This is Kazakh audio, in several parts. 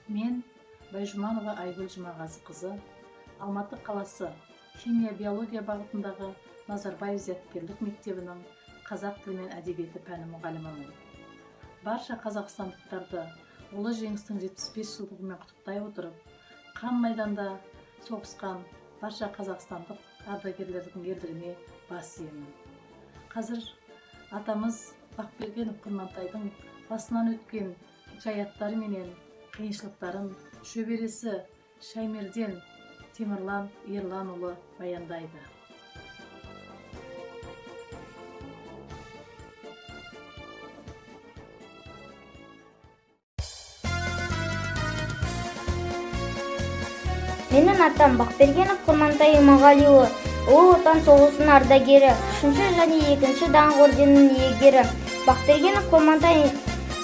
Мен Байжұманова Айгүл Жұмағазықызы, Алматы қаласы химия-биология бағытындағы Назарбаев зияткерлік мектебінің қазақ тілі мен әдебиеті пәні мұғалімімін. Барша қазақстандықтарды ұлы жеңістің 75 жылдығымен құттықтай отырып, қан майданда соғысқан барша қазақстандық ардагерлердің ерлігіне бас иемін. Қазір атамыз Бақбергенов Құрмантайдың басынан өткен хикаяттары менен қиыншылықтарын шөбересі Шаймерден Темірлан Ерланұлы баяндайды. Менің атам Бақбергенов Құрмантай Иманғалиұлы, Ұлы Отан соғысының ардагері, 3 және 2 даңқ орденінің иегері. Бақбергенов Құрмантай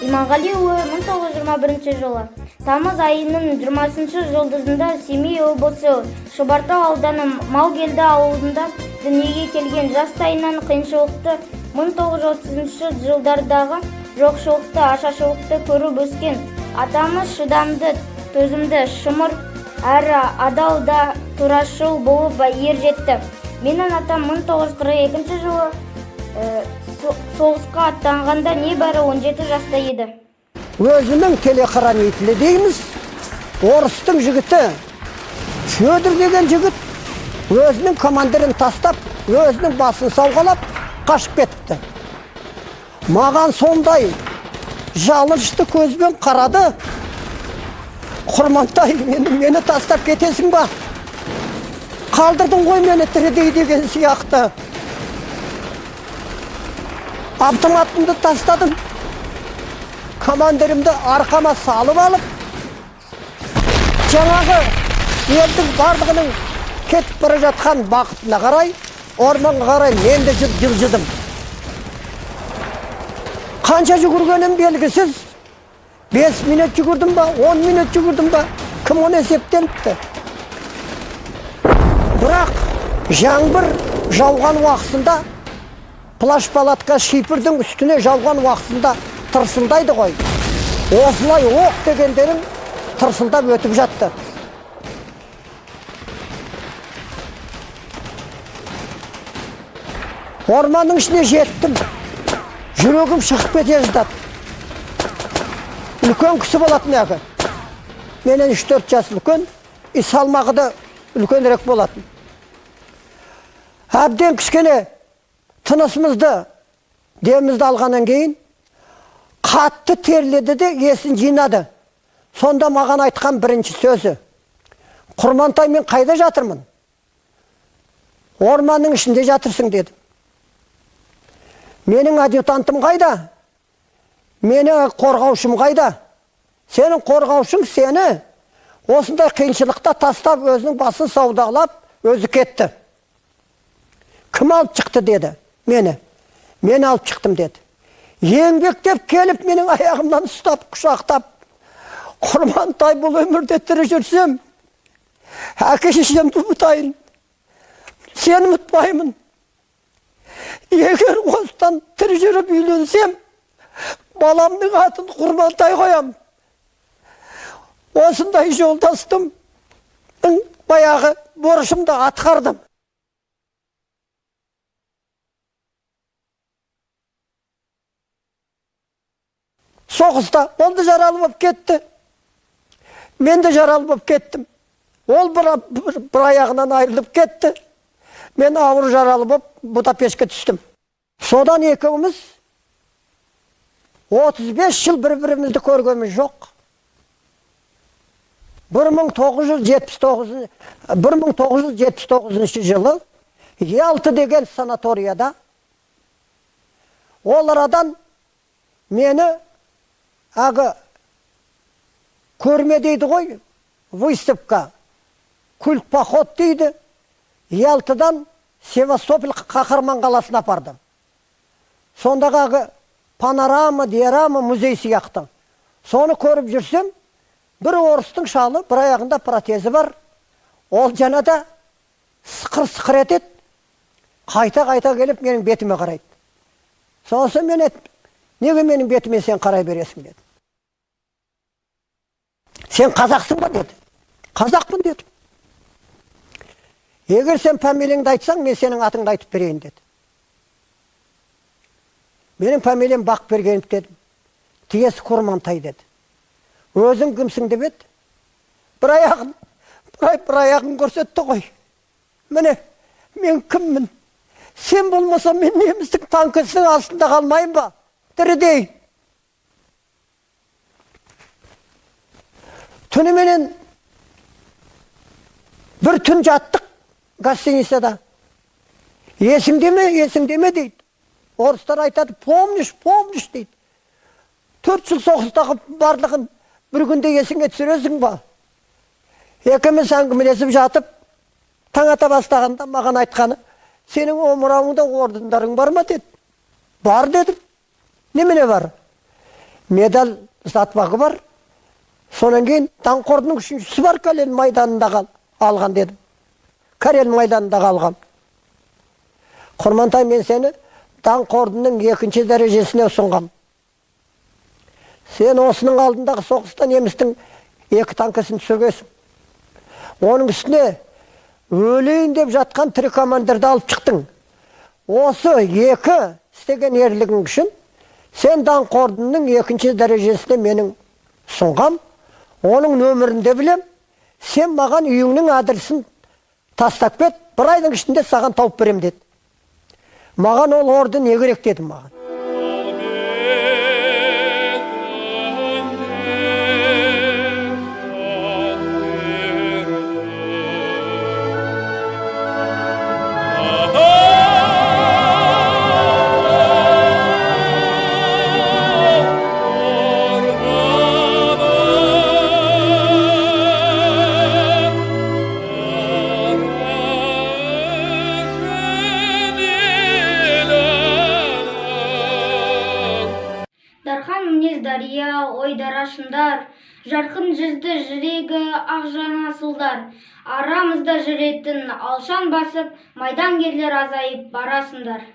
Иманғалиұлы 1921 жылы тамыз айының 20 жұлдызында Семей облысы Шұбартау ауданы Малгелді ауылында дүниеге келген. Жастайынан қиыншылықты 1930 жылдардағы жоқшылықты, ашаршылықты көріп өскен. Атамыз шыдамды, төзімді, шымыр әрі адал да турашыл болып ер жетті. Менің атам 1942 жылы соғысқа аттанғанда небәрі 17 жаста еді. Өзінің телехранителі дейміз, орыстың жігіті, Федор деген жігіт, өзінің командирін тастап, өзінің басын сауғалап, қашып кетіпті. Маған сондай жалынышты көзбен қарады. Құрмантай, мені тастап кетесің ба? Қалдырдың ғой мені тірідей деген сияқты. Автоматымды тастадым. Командирімді арқама салып алып, жаңағы елдің барлығының кетіп бара жатқан бақытына қарай, орманға қарай мен де жылжыдым. Қанша жүгіргенім белгісіз, 5 минут жүгірдім ба, 10 минут жүгірдім ба, кім оны есептеніпті. Бірақ жаңбыр жауған уақытында, плаш-палатка шипірдің үстіне жауған уақытында тырсылдайды ғой. Осылай оқ дегендерім тырсылдап өтіп жатты. Орманның ішіне жеттім. Жүрегім шығып кете жаздады. Үлкен кісі болатын яғы. Менен 3-4 жас үлкен, салмағы да үлкенірек болатын. Әбден кішкене тынысымызды, демімізді алғаннан кейін қатты терледі де есін жинады. Сонда маған айтқан бірінші сөзі: Құрмантай, мен қайда жатырмын? Орманның ішінде жатырсың деді. Менің адъютантым қайда? Мені қорғаушым қайда? Сенің қорғаушың сені осындай қиыншылықта тастап, өзінің басын саудалап, өзі кетті. Кім алып шықты деді мені. Мен алып шықтым деді. Еңбектеп келіп, менің аяғымнан ұстап, құшақтап, Құрмантай, бұл өмірде тірі жүрсем, әке-шешемді ұмытайын, сені ұмытпаймын. Егер осыдан тірі жүріп үйленсем, баламның атын Құрмантай қоям. Осындай жолдастым баяғы борышымды атқардым. Соғыста ол да жаралы болып кетті. Мен де жаралы болып кеттім. Ол бір аяғынан айырылып кетті. Мен ауыр жаралы болып Будапештке түстім. Содан екеуміз 35 жыл бір-бірімізді көргеніміз жоқ. 1979 жылы Ялта деген санаторияда ол арадан мені ағы көрме дейді ғой, выставка, культ поход дейді, Ялтадан Севастополь қаһарман қаласына апарды. Сондағы ағы панорама, диорама, музей сияқты. Соны көріп жүрсем, бір орыстың шалы, бір аяғында протезі бар. Ол жанада сықыр-сықыр етеді, қайта-қайта келіп менің бетіме қарайды. Сосын мен неге менің бетіме сен қарай бересің деді. Сен қазақсың ба деді. Қазақпын дедім. Егер сен фамилияңды айтсаң, мен сенің атыңды айтып берейін деді. Менің фамилиям Бақбергенов дедім. Тиесі Құрмантай деді. Өзің кімсің деп еді. Бір аяғын көрсетті ғой. Міне, мен кіммін? Сен болмаса мен немістің танкісінің астында қалмайын ба? Тірідей. Түніменен бір түн жаттық гостиницада. Есіңде ме дейді. Орыстар айтады, помнишь дейді. 4 жыл соғыстағы барлығын бір күнде есіңе түсіресің ба? Екеуміз әңгімелесіп жатып, таң ата бастағанда маған айтқаны, сенің омырауыңда ордендарың бар ма деді. Бар дедім. Немене бар? Медаль сатпағы бар. Сонан кейін Даңғордың 3-шісі бар, Кален майданында алған дедім. Кален майданында алған. Құрмантай, мен сені Даңғордың 2-ші дәрежесіне ұсынғам. Сен осының алдындағы соғыста немістің 2 танкісін түсіргесің. Оның үстіне өлейін деп жатқан тірі командирді алып шықтың. Осы 2 істеген ерлігің үшін сен Даңғордың 2-ші дәрежесіне менің ұсынғам. Оның нөмірінде білем. Сен маған үйіңнің адресін тастап кет, 1 айдың ішінде саған тауып берем деді. Маған ол орден не керек дедім маған. Дархан мінез дария, ой дарашындар, жарқын жүзді жүрегі ақ жанасылдар. Арамызда жүретін алшан басып, майдангерлер азайып барасындар.